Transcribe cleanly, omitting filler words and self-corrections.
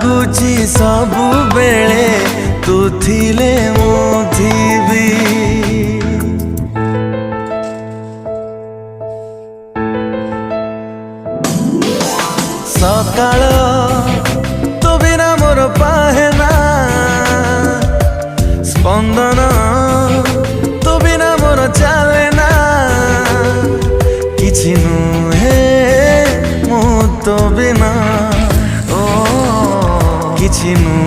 ଲାଗୁଛି ସବୁବେଳେ ତୁ ଥିଲେ ମୁଁ ଥିବି। ସକାଳ ତୁ ବିନା ମୋର ପାହେନା, ସ୍ପନ୍ଦନ ତୁ ବିନା ମୋର ଚାଲେନା। କିଛି ନୁହେଁ ମୁଁ ତୋ ବିନା, କିଛି ନୁହେଁ